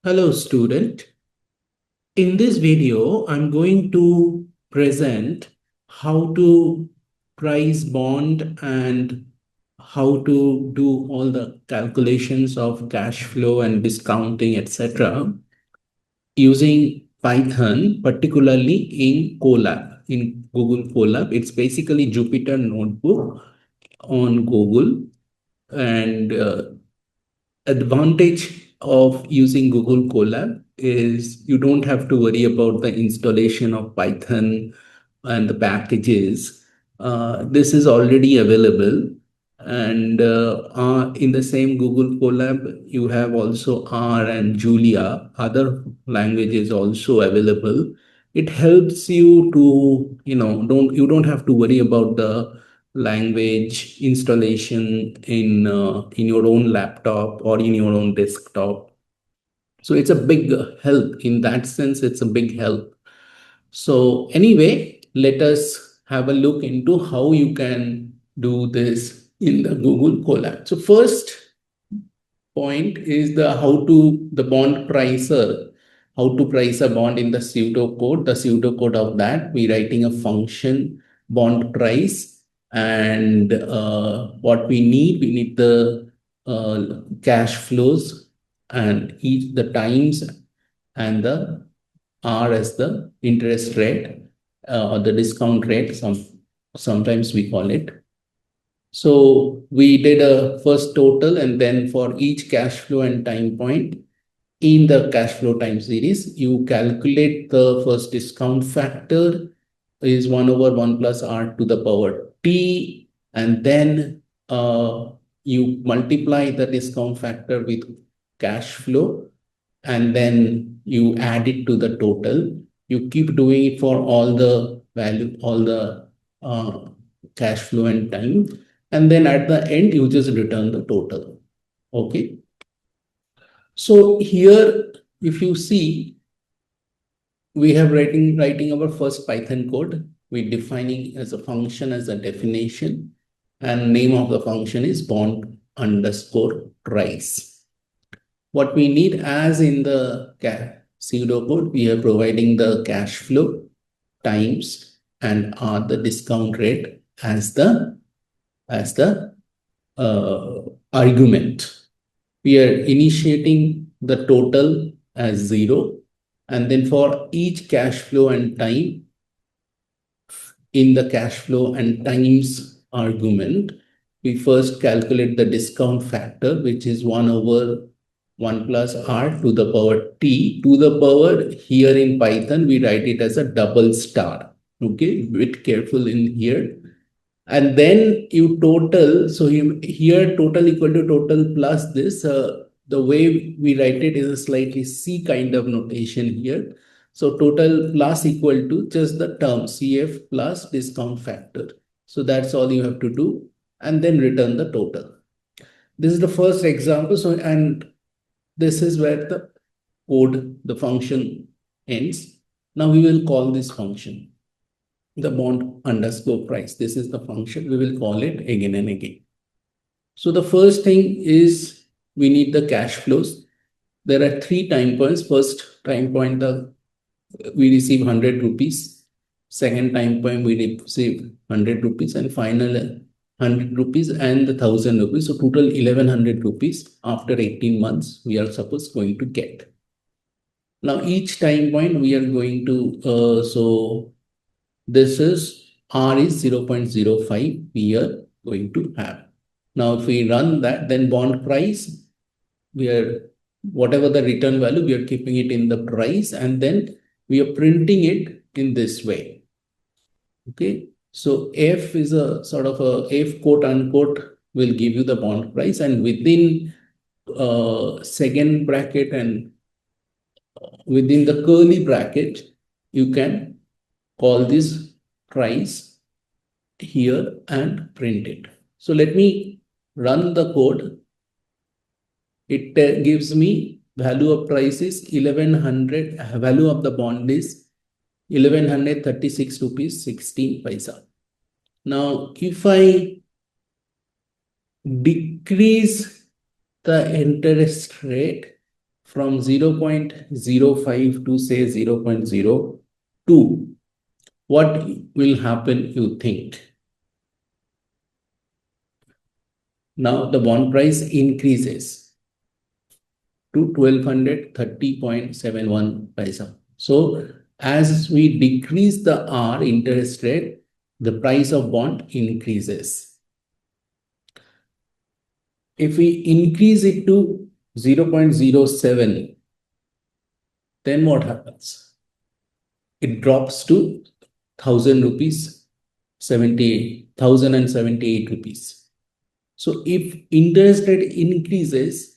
Hello, student. In this video, I'm going to present how to price bond and how to do all the calculations of cash flow and discounting, etc. using Python, particularly in Collab, in Google Colab. It's basically Jupyter Notebook on Google, and advantage of using Google Colab is you don't have to worry about the installation of Python and the packages. This is already available. And in the same Google Colab, you have also R and Julia, other languages also available. It helps you to, you don't have to worry about the language installation in your own laptop or in your own desktop. So it's a big help. In that sense, it's a big help. So anyway, let us have a look into how you can do this in the Google Colab. So first point is the how to the bond pricer, how to price a bond in the pseudocode. The pseudocode of that, we writing a function bond price, and what we need the cash flows and each the times and the R as the interest rate or the discount rate. Sometimes we call it. So we did a first total, and then for each cash flow and time point in the cash flow time series, you calculate the first discount factor is 1 over 1 plus R to the power T, and then you multiply the discount factor with cash flow, and then you add it to the total. You keep doing it for all the value, all the cash flow and time. And then at the end, you just return the total. Okay. So here, if you see, we have writing our first Python code. We defining as a function as a definition, and name of the function is bond underscore price. What we need, as in the pseudocode, we are providing the cash flow times and the discount rate as the uh, argument. We are initiating the total as 0, and then for each cash flow and time in the cash flow and times argument, we first calculate the discount factor, which is 1 over 1 plus R to the power T. To the power, here in Python, we write it as a double star. Okay, bit careful in here. And then you total, so here total equal to total plus this. The way we write it is a slightly C kind of notation here. So total plus equal to just the term CF plus discount factor. So that's all you have to do, and then return the total. This is the first example. So, and this is where the code, the function ends. Now we will call this function the bond underscore price. This is the function. We will call it again and again. So the first thing is we need the cash flows. There are 3 time points. First time point, we receive 100 rupees. Second time point, we receive 100 rupees. And final 100 rupees and the 1000 rupees. So total 1100 rupees after 18 months, we are supposed going to get. Now each time point we are going to, so this is R is 0.05 we are going to have. Now, if we run that, then bond price, we are, whatever the return value, we are keeping it in the price, and then we are printing it in this way. Okay. So F is a sort of a F quote unquote will give you the bond price, and within second bracket and within the curly bracket, you can call this price here and print it. So let me run the code. It gives me value of price is 1100, value of the bond is 1136 rupees 16 paisa. Now, if I decrease the interest rate from 0.05 to say 0.02, what will happen, you think? Now the bond price increases to 1230.71 paisa. So as we decrease the R interest rate, the price of bond increases. If we increase it to 0.07, then what happens? It drops to 1000 rupees, 1,078 rupees. So if interest rate increases,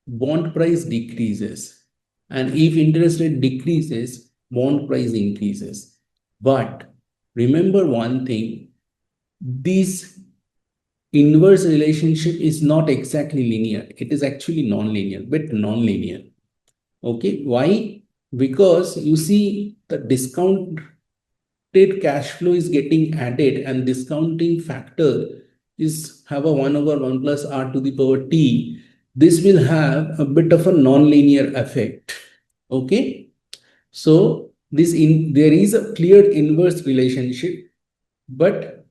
bond price decreases. And if interest rate decreases, bond price increases. But remember one thing, this inverse relationship is not exactly linear. It is actually non-linear, but non-linear. Okay, why? Because you see the discounted cash flow is getting added and discounting factor is have a 1 over 1 plus r to the power t. This will have a bit of a non-linear effect. Okay, so there is a clear inverse relationship, but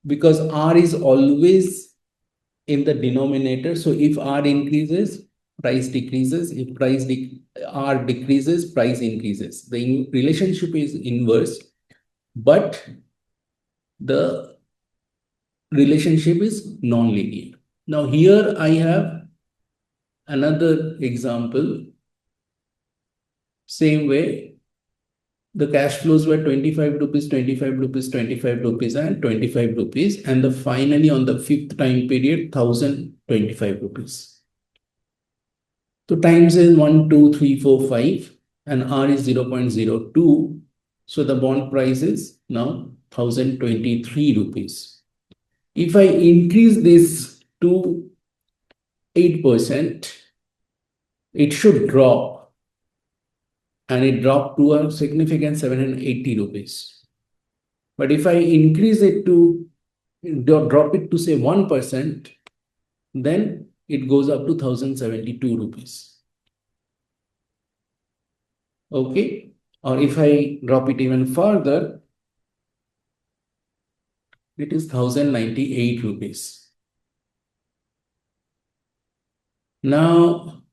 because r is always in the denominator, so if r increases, price decreases. If r decreases, price increases. The relationship is inverse, but the relationship is non-linear. Now here I have another example. Same way, the cash flows were 25 rupees, 25 rupees, 25 rupees, and 25 rupees. And finally, on the fifth time period, 1025 rupees. So times is 1, 2, 3, 4, 5, and R is 0.02. So the bond price is now 1023 rupees. If I increase this to 8%, it should drop, and it dropped to a significant 780 rupees. But if I increase it to drop it to say 1%, then it goes up to 1072 rupees. Okay, or if I drop it even further, it is 1098 rupees. Now,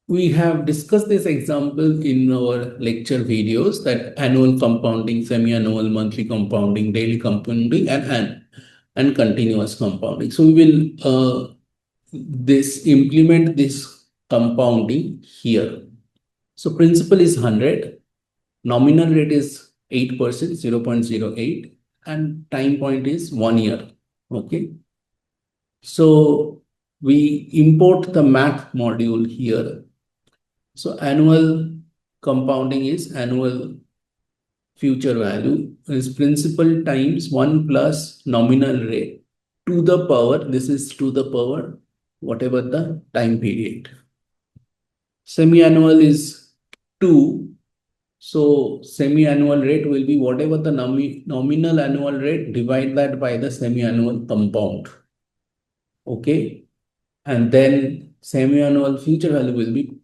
we have discussed this example in our lecture videos, that annual compounding, semi-annual, monthly compounding, daily compounding, and continuous compounding. So we will implement this compounding here. So principal is 100, nominal rate is 8%, 0.08, and time point is 1 year. Okay. So we import the math module here. So annual compounding is annual future value is principal times 1 plus nominal rate to the power, this is to the power, whatever the time period. Semi-annual is 2. So semi-annual rate will be whatever the nominal annual rate, divide that by the semi-annual compound. Okay. And then semi-annual future value will be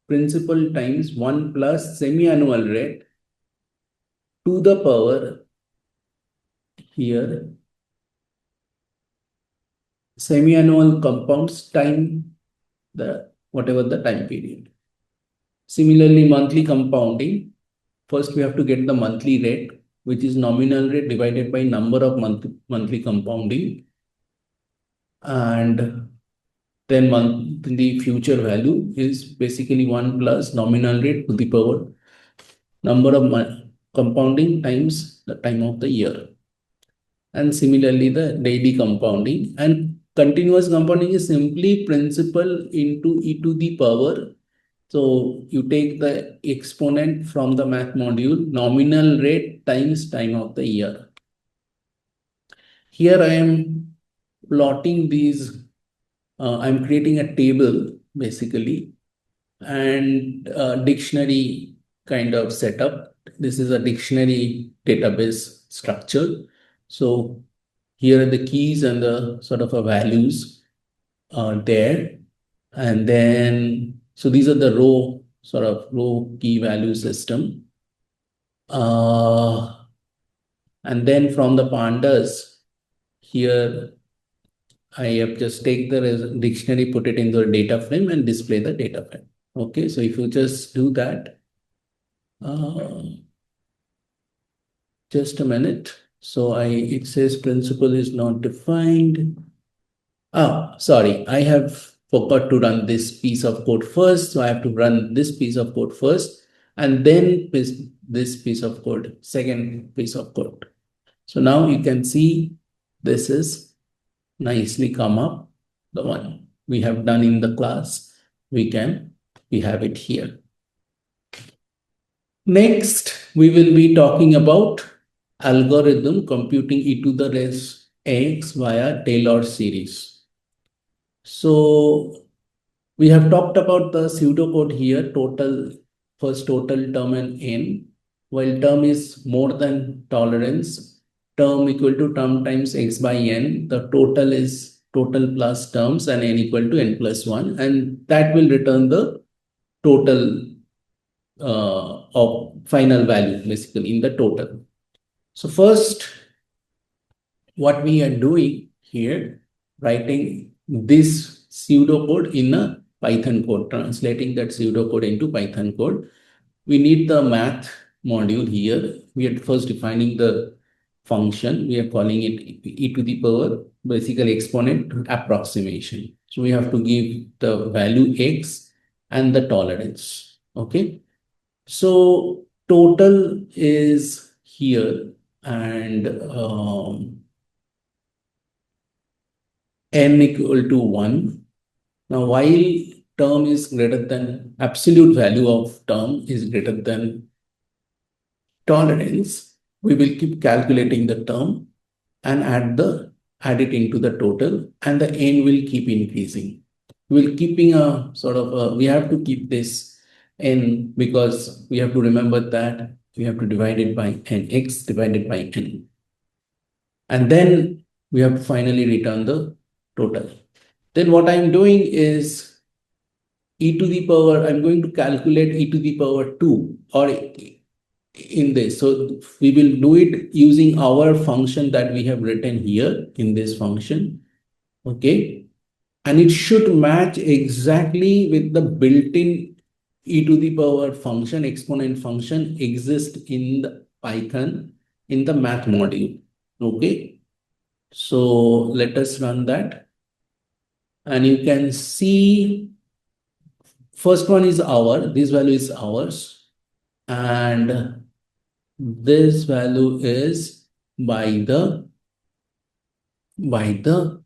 principal times 1 plus semi-annual rate to the power here semi-annual compounds time the whatever the time period. Similarly, monthly compounding, first we have to get the monthly rate, which is nominal rate divided by number of monthly compounding, and then monthly future value is basically 1 plus nominal rate to the power number of compounding times the time of the year. And similarly, the daily compounding, and continuous compounding is simply principal into e to the power. So you take the exponent from the math module, nominal rate times time of the year. Here I am plotting these, I'm creating a table basically, and a dictionary kind of setup. This is a dictionary database structure. So here are the keys and the sort of values. there. And then, so these are the row key value system. And then from the pandas, here I have just take the dictionary, put it in the data frame and display the data frame. Okay, so if you just do that, just a minute. So it says principal is not defined. Oh, sorry, I have forgot to run this piece of code first. So I have to run this piece of code first and then this piece of code, second piece of code. So now you can see this is nicely come up. The one we have done in the class, we have it here. Next, we will be talking about algorithm computing e to the raise x via Taylor series. So we have talked about the pseudocode here, first total term and n. While term is more than tolerance, term equal to term times x by n, the total is total plus terms and n equal to n plus 1. And that will return the total of final value basically in the total. So first, what we are doing here, writing this pseudocode in a Python code, translating that pseudocode into Python code. We need the math module here. We are first defining the function. We are calling it e to the power, basically exponent approximation. So we have to give the value x and the tolerance. Okay. So total is here and n equal to 1. Now, while term is greater than absolute value of term is greater than tolerance, we will keep calculating the term and add it into the total, and the n will keep increasing. We'll keeping a sort of we have to keep this n because we have to remember that we have to divide it by n, x divided by n. And then we have to finally return the total. Then what I'm doing is e to the power, I'm going to calculate e to the power 2 or in this. So we will do it using our function that we have written here in this function. Okay. And it should match exactly with the built-in e to the power function, exponent function exists in the Python in the math module. Okay. So let us run that. And you can see first one is this value is ours. And this value is by the Python.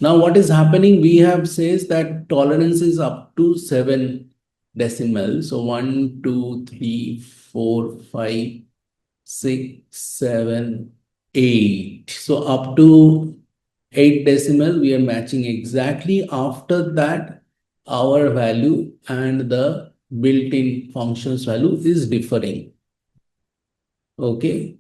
Now what is happening? We have says that tolerance is up to 7 decimals. So 1, 2, 3, 4, 5, 6, 7, 8. So up to 8 decimal, we are matching exactly. After that, our value and the built-in functions value is differing. Okay.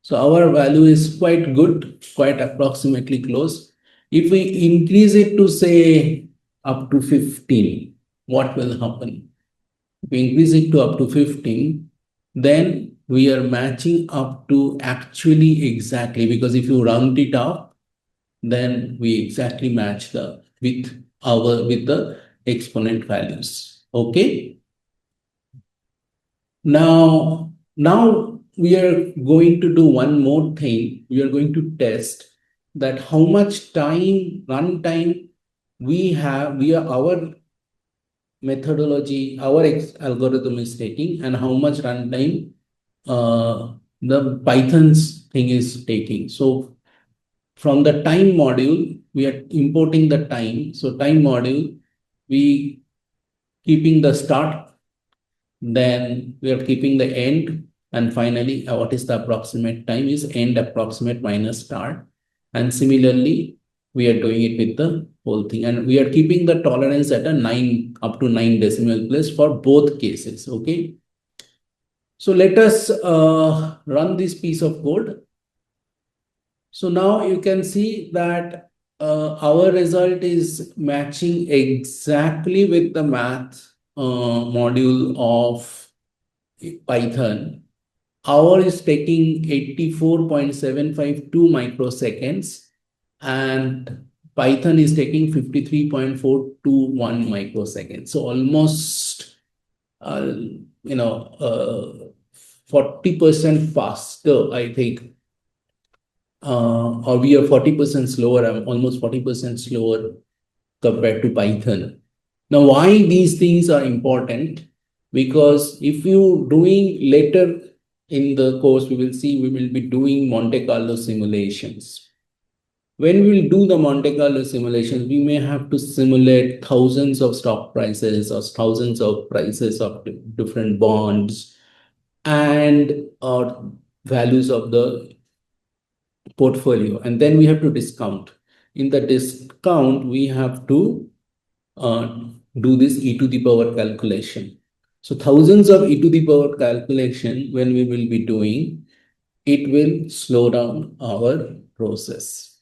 So our value is quite good, quite approximately close. If we increase it to say up to 15, what will happen? If we increase it to up to 15, then we are matching up to actually exactly, because if you round it up, then we exactly match with the exponent values. Okay. Now we are going to do one more thing. We are going to test that how much runtime we have, our methodology, our algorithm is taking, and how much runtime the Python's thing is taking. So from the time module, we are importing the time. So time module, we keeping the start, then we are keeping the end, and finally, what is the approximate time is end approximate minus start. And similarly, we are doing it with the whole thing, and we are keeping the tolerance at a 9 up to 9 decimal place for both cases. Okay. So let us run this piece of code. So now you can see that our result is matching exactly with the math module of Python. Our is taking 84.752 microseconds and Python is taking 53.421 microseconds. So almost, uh, 40% faster, I think, or we are 40% slower. I'm almost 40% slower compared to Python. Now, why these things are important? Because if you doing later in the course, we will see we will be doing Monte Carlo simulations. When we will do the Monte Carlo simulations, we may have to simulate thousands of stock prices or thousands of prices of different bonds and values of the portfolio. And then we have to discount. In the discount, we have to uh, do this e to the power calculation. So thousands of e to the power calculation when we will be doing, it will slow down our process.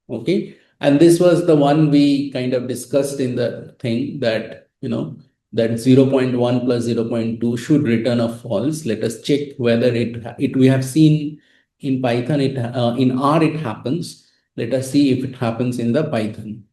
Okay. And this was the one we kind of discussed in the thing that, that 0.1 plus 0.2 should return a false. Let us check whether it we have seen in Python, in R it happens. Let us see if it happens in the Python.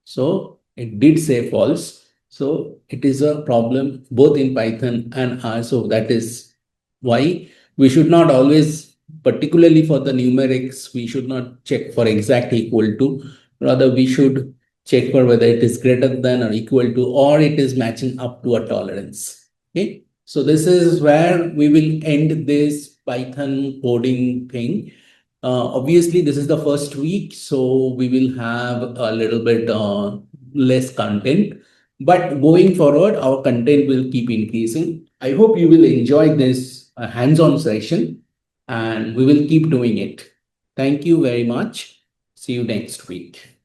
So it did say false. So it is a problem both in Python and R. So that is why we should not always, particularly for the numerics, we should not check for exact equal to. Rather, we should check for whether it is greater than or equal to, or it is matching up to a tolerance. Okay. So this is where we will end this Python coding thing. Obviously, this is the first week, so we will have a little bit less content. But going forward, our content will keep increasing. I hope you will enjoy this hands-on session and we will keep doing it. Thank you very much. See you next week.